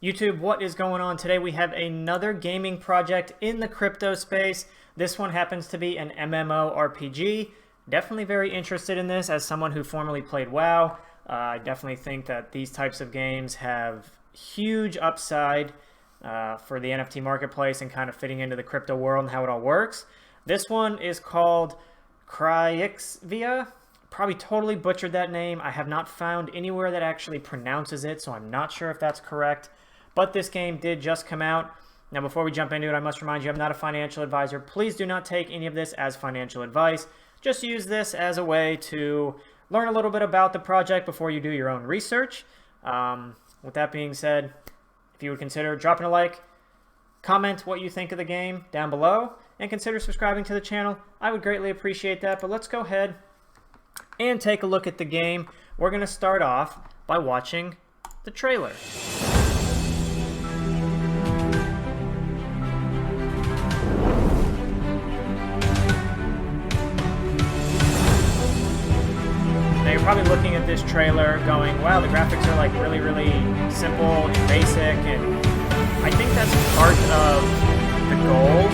YouTube, what is going on? Today we have another gaming project in the crypto space. This one happens to be an MMORPG. Definitely very interested in this as someone who formerly played WoW. I definitely think that these types of games have huge upside for the NFT marketplace and kind of fitting into the crypto world and how it all works. This one is called Kryxivia. Probably totally butchered that name. I have not found anywhere that actually pronounces it, so I'm not sure if that's correct. But this game did just come out. Now, before we jump into it, I must remind you I'm not a financial advisor. Please do not take any of this as financial advice. Just use this as a way to learn a little bit about the project before you do your own research. With that being said, if you would consider dropping a like, comment what you think of the game down below, and consider subscribing to the channel. I would greatly appreciate that. But let's go ahead and take a look at the game. We're going to start off by watching the trailer. Now you're probably looking at this trailer going, wow, the graphics are like really, really simple and basic, and I think that's part of the goal.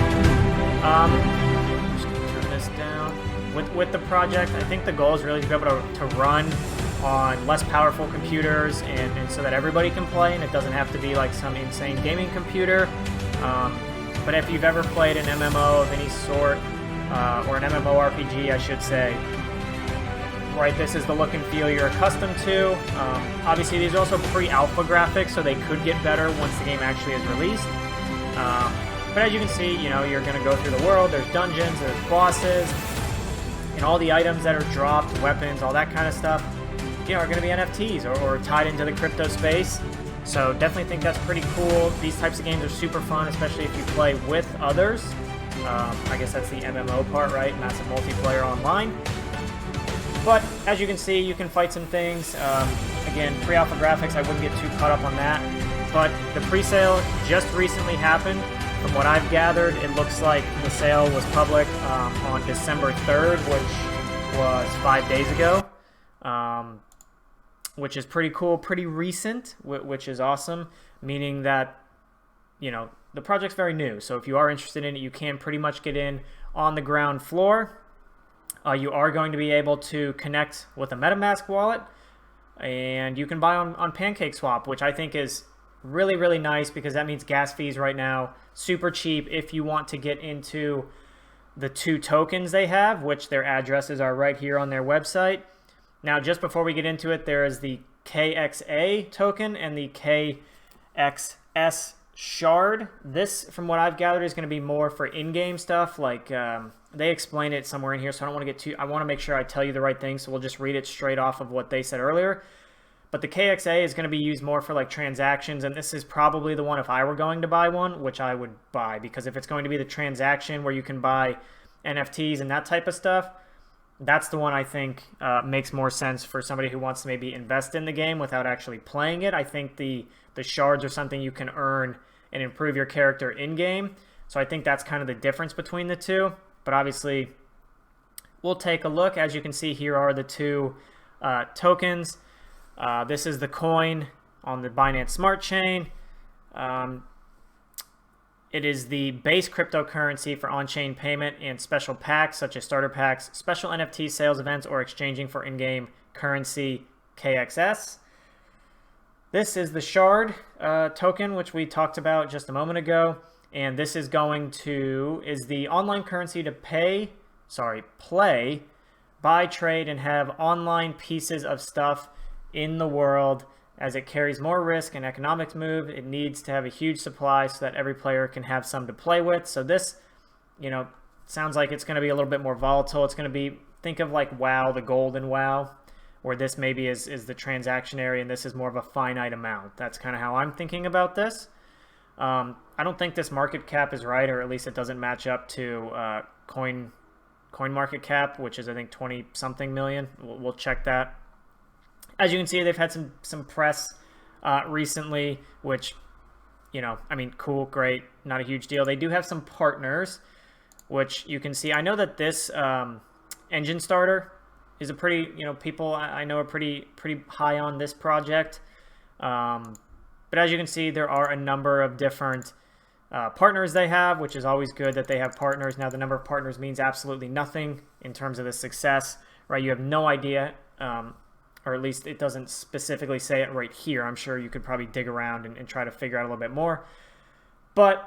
Just gonna turn this down. With the project, I think the goal is really to be able to run on less powerful computers and so that everybody can play, and it doesn't have to be like some insane gaming computer. But if you've ever played an MMO of any sort, or an MMORPG, I should say, right, this is the look and feel you're accustomed to. Obviously, these are also pre-alpha graphics, so they could get better once the game actually is released. But as you can see, you know, you're going to go through the world. There's dungeons, there's bosses, and all the items that are dropped, weapons, all that kind of stuff, you know, are going to be NFTs or tied into the crypto space. So definitely think that's pretty cool. These types of games are super fun, especially if you play with others. I guess that's the MMO part, right? Massive multiplayer online. But as you can see, you can fight some things. Again, pre-alpha graphics, I wouldn't get too caught up on that. But the pre-sale just recently happened. From what I've gathered, it looks like the sale was public on December 3rd, which was 5 days ago. Which is pretty cool, pretty recent, which is awesome. Meaning that, you know, the project's very new. So if you are interested in it, you can pretty much get in on the ground floor. You are going to be able to connect with a MetaMask wallet, and you can buy on PancakeSwap, which I think is really, really nice because that means gas fees right now super cheap if you want to get into the 2 tokens they have, which their addresses are right here on their website. Now, just before we get into it, there is the KXA token and the KXS shard. This, from what I've gathered, is going to be more for in-game stuff. Like they explain it somewhere in here, so I don't want to get too. I want to make sure I tell you the right thing, so we'll just read it straight off of what they said earlier. But the KXA is going to be used more for like transactions, and this is probably the one if I were going to buy one, which I would buy, because if it's going to be the transaction where you can buy NFTs and that type of stuff, that's the one I think makes more sense for somebody who wants to maybe invest in the game without actually playing it. I think the shards are something you can earn and improve your character in-game. So I think that's kind of the difference between the two. But obviously, we'll take a look. As you can see, here are the 2 tokens. This is the coin on the Binance Smart Chain. It is the base cryptocurrency for on-chain payment and special packs, such as starter packs, special NFT sales events, or exchanging for in-game currency KXS. This is the shard token, which we talked about just a moment ago. And this is is the online currency to play, buy, trade, and have online pieces of stuff in the world. As it carries more risk and economics move, it needs to have a huge supply so that every player can have some to play with. So this, you know, sounds like it's going to be a little bit more volatile. It's going to be, think of like WoW, the golden WoW, where this maybe is the transactionary and this is more of a finite amount. That's kind of how I'm thinking about this. I don't think this market cap is right, or at least it doesn't match up to coin market cap, which is I think 20-something million. We'll check that. As you can see, they've had some press recently, which, you know, I mean, cool, great, not a huge deal. They do have some partners, which you can see. I know that this engine starter is a pretty, you know, people I know are pretty high on this project. But But as you can see, there are a number of different partners they have, which is always good that they have partners. Now, the number of partners means absolutely nothing in terms of the success, right? You have no idea, or at least it doesn't specifically say it right here. I'm sure you could probably dig around and try to figure out a little bit more. But,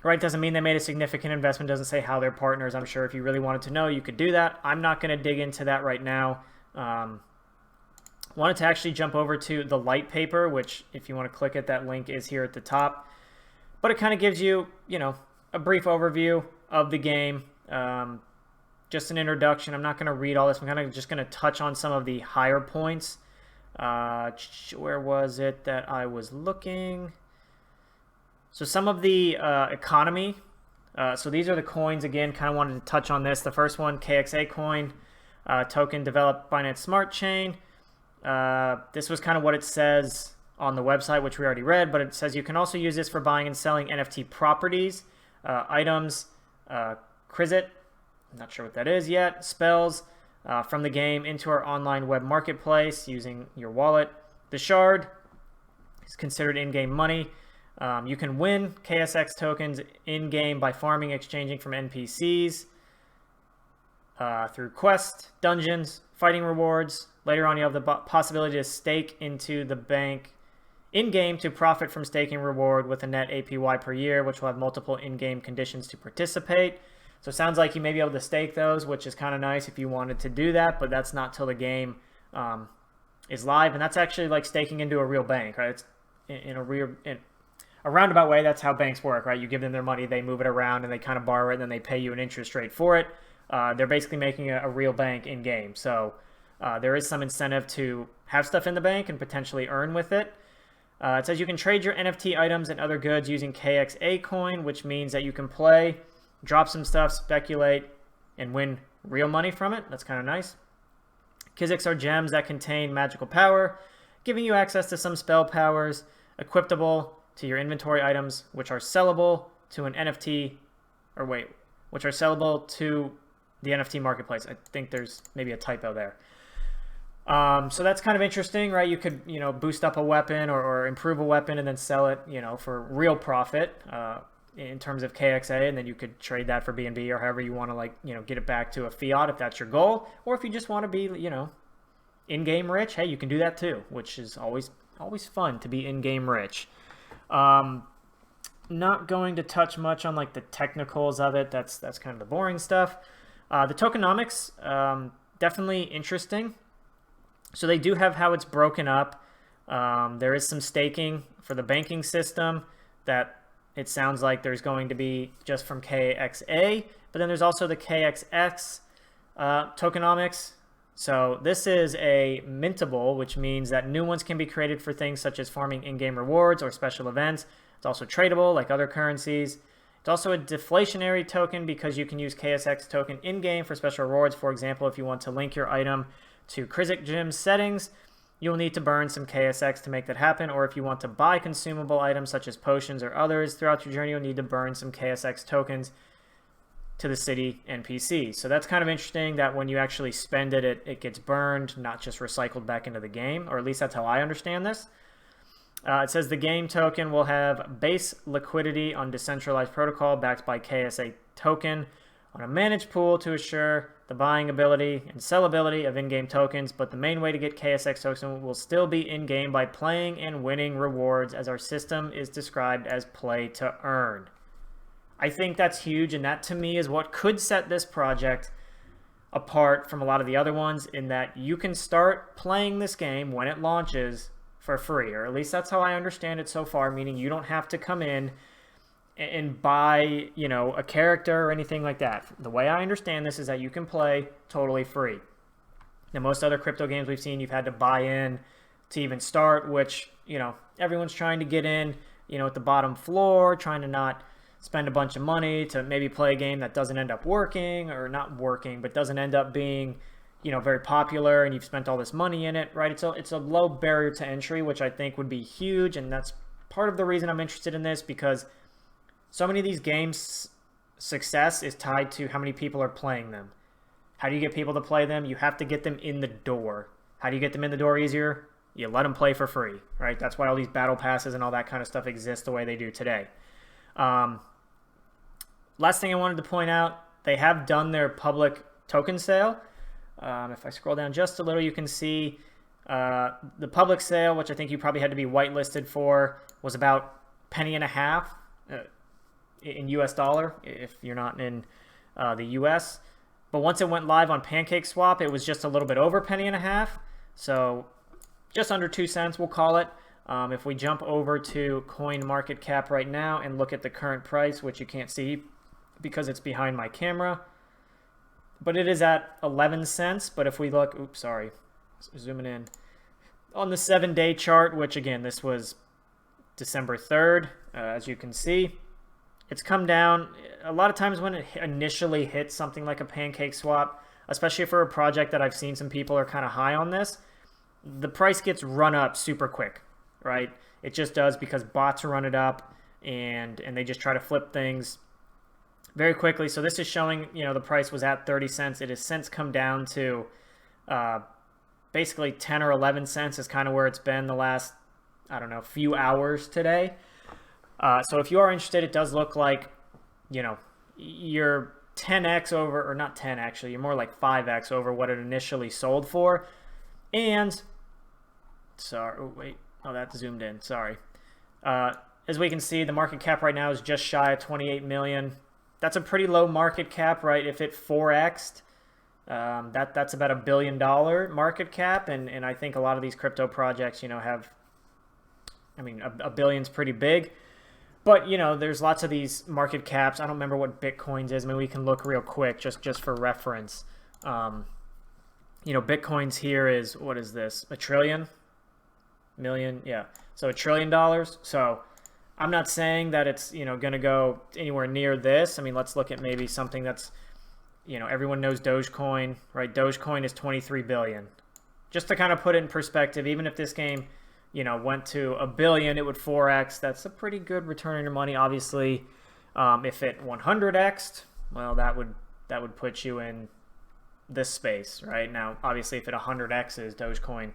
right, doesn't mean they made a significant investment. Doesn't say how they're partners. I'm sure if you really wanted to know, you could do that. I'm not going to dig into that right now. Wanted to actually jump over to the light paper, which if you want to click it, that link is here at the top. But it kind of gives you, a brief overview of the game. Just an introduction. I'm not going to read all this. I'm kind of just going to touch on some of the higher points. Where was it that I was looking? So some of the economy. So these are the coins. Again, kind of wanted to touch on this. The first one, KXA coin, token developed Binance Smart Chain. This was kind of what it says on the website, which we already read, but it says you can also use this for buying and selling NFT properties, items, Kryxivia, I'm not sure what that is yet, spells from the game into our online web marketplace using your wallet. The shard is considered in-game money. You can win KSX tokens in-game by farming, exchanging from NPCs through quests, dungeons, fighting rewards. Later on, you have the possibility to stake into the bank in-game to profit from staking reward with a net APY per year, which will have multiple in-game conditions to participate. So it sounds like you may be able to stake those, which is kind of nice if you wanted to do that, but that's not till the game is live. And that's actually like staking into a real bank, right? It's in a roundabout way, that's how banks work, right? You give them their money, they move it around, and they kind of borrow it, and then they pay you an interest rate for it. They're basically making a real bank in-game. So there is some incentive to have stuff in the bank and potentially earn with it. It says you can trade your NFT items and other goods using KXA coin, which means that you can play, drop some stuff, speculate, and win real money from it. That's kind of nice. Kyxix are gems that contain magical power, giving you access to some spell powers, equipable to your inventory items, which are sellable to an NFT, which are sellable to the NFT marketplace. I think there's maybe a typo there. So that's kind of interesting, right? You could, boost up a weapon or improve a weapon and then sell it, for real profit in terms of KXA, and then you could trade that for BNB or however you want to get it back to a fiat if that's your goal, or if you just want to be, in-game rich, hey, you can do that too, which is always fun to be in-game rich. Not going to touch much on the technicals of it. That's kind of the boring stuff. The tokenomics, definitely interesting. So they do have how it's broken up. There is some staking for the banking system that it sounds like there's going to be just from KXA, but then there's also the KXX tokenomics. So this is a mintable, which means that new ones can be created for things such as farming in-game rewards or special events. It's also tradable like other currencies. It's also a deflationary token because you can use KSX token in-game for special rewards. For example, if you want to link your item to Kryxivia Gym settings, you'll need to burn some KSX to make that happen. Or if you want to buy consumable items such as potions or others throughout your journey, you'll need to burn some KSX tokens to the city NPC. So that's kind of interesting that when you actually spend it, it gets burned, not just recycled back into the game, or at least that's how I understand this. It says the game token will have base liquidity on decentralized protocol backed by KSA token on a managed pool to assure the buying ability and sellability of in-game tokens, but the main way to get KSX token will still be in-game by playing and winning rewards, as our system is described as play to earn. I think that's huge, and that to me is what could set this project apart from a lot of the other ones, in that you can start playing this game when it launches for free, or at least that's how I understand it so far, meaning you don't have to come in and buy, a character or anything like that. The way I understand this is that you can play totally free. Now, most other crypto games we've seen, you've had to buy in to even start, which, everyone's trying to get in, at the bottom floor, trying to not spend a bunch of money to maybe play a game that doesn't end up working, or not working, but doesn't end up being, very popular, and you've spent all this money in it, right? It's a low barrier to entry, which I think would be huge, and that's part of the reason I'm interested in this, because so many of these games' success is tied to how many people are playing them. How do you get people to play them? You have to get them in the door. How do you get them in the door easier? you let them play for free, right? That's why all these battle passes and all that kind of stuff exist the way they do today. Last thing I wanted to point out, they have done their public token sale. If I scroll down just a little, you can see the public sale, which I think you probably had to be whitelisted for, was about $0.015 in US dollar if you're not in the US. But once it went live on PancakeSwap, it was just a little bit over $0.015. So just under 2 cents, we'll call it. If we jump over to CoinMarketCap right now and look at the current price, which you can't see because it's behind my camera, but it is at 11 cents. But if we look, oops, sorry, zooming in on the 7-day chart, which again, this was December 3rd, as you can see, it's come down. A lot of times when it initially hits something like a PancakeSwap, especially for a project that I've seen some people are kind of high on this, the price gets run up super quick, right? It just does because bots run it up and they just try to flip things very quickly. So this is showing, you know, the price was at 30 cents. It has since come down to basically 10 or 11 cents is kind of where it's been the last, I don't know, few hours today. So if you are interested, it does look like, you know, you're 10x over, or not 10 actually, you're more like 5x over what it initially sold for. And, sorry, oh, wait, oh, that zoomed in, sorry. As we can see, the market cap right now is just shy of 28 million. That's a pretty low market cap, right? If it 4x'd, that's about $1 billion market cap. And I think a lot of these crypto projects, you know, have, I mean, a billion's pretty big. But, you know, there's lots of these market caps. I don't remember what Bitcoin's is. I mean, we can look real quick just for reference. You know, Bitcoin's here is, what is this? $1 trillion? Million? Yeah. So $1 trillion. So I'm not saying that it's, you know, going to go anywhere near this. I mean, let's look at maybe something that's, you know, everyone knows Dogecoin, right? Dogecoin is 23 billion. Just to kind of put it in perspective, even if this game, you know, went to $1 billion, it would 4x. That's a pretty good return on your money. Obviously, if it 100x'd, well, that would put you in this space, right? Now, obviously, if it 100x is Dogecoin,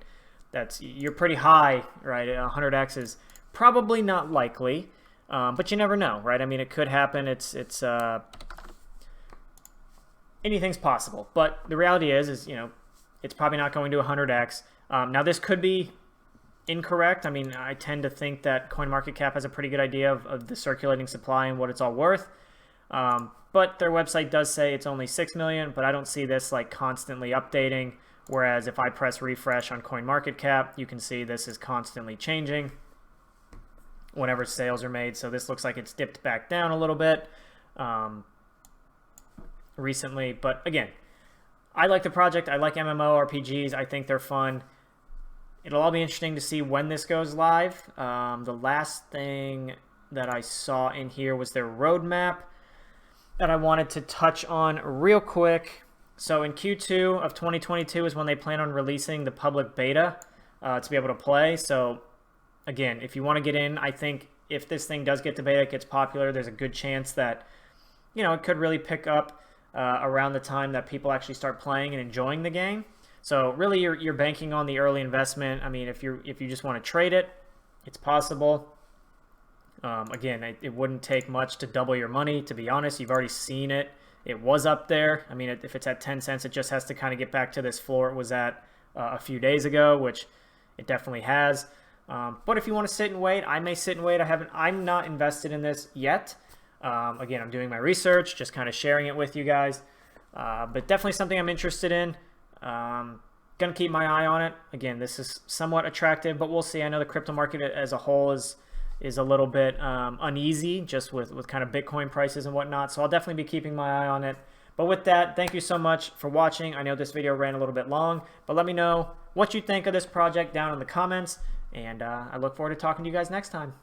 you're pretty high, right? 100x is probably not likely, but you never know, right? I mean, it could happen. It's anything's possible, but the reality is, you know, it's probably not going to 100x. Now, this could be incorrect. I mean, I tend to think that CoinMarketCap has a pretty good idea of the circulating supply and what it's all worth. But their website does say it's only 6 million, but I don't see this like constantly updating. Whereas if I press refresh on CoinMarketCap, you can see this is constantly changing whenever sales are made. So this looks like it's dipped back down a little bit recently. But again, I like the project. I like MMORPGs. I think they're fun. It'll all be interesting to see when this goes live. The last thing that I saw in here was their roadmap that I wanted to touch on real quick. So in Q2 of 2022 is when they plan on releasing the public beta to be able to play. So again, if you want to get in, I think if this thing does get to beta, it gets popular, there's a good chance that, you know, it could really pick up around the time that people actually start playing and enjoying the game. So really, you're banking on the early investment. I mean, if you just want to trade it, it's possible. Again, it wouldn't take much to double your money. To be honest, you've already seen it. It was up there. I mean, if it's at 10 cents, it just has to kind of get back to this floor it was at a few days ago, which it definitely has. But if you want to sit and wait, I may sit and wait. I'm not invested in this yet. Again, I'm doing my research, just kind of sharing it with you guys. But definitely something I'm interested in. Gonna keep my eye on it. Again, this is somewhat attractive, but we'll see. I know the crypto market as a whole is a little bit uneasy just with kind of Bitcoin prices and whatnot. So I'll definitely be keeping my eye on it. But with that, thank you so much for watching. I know this video ran a little bit long, but let me know what you think of this project down in the comments. And I look forward to talking to you guys next time.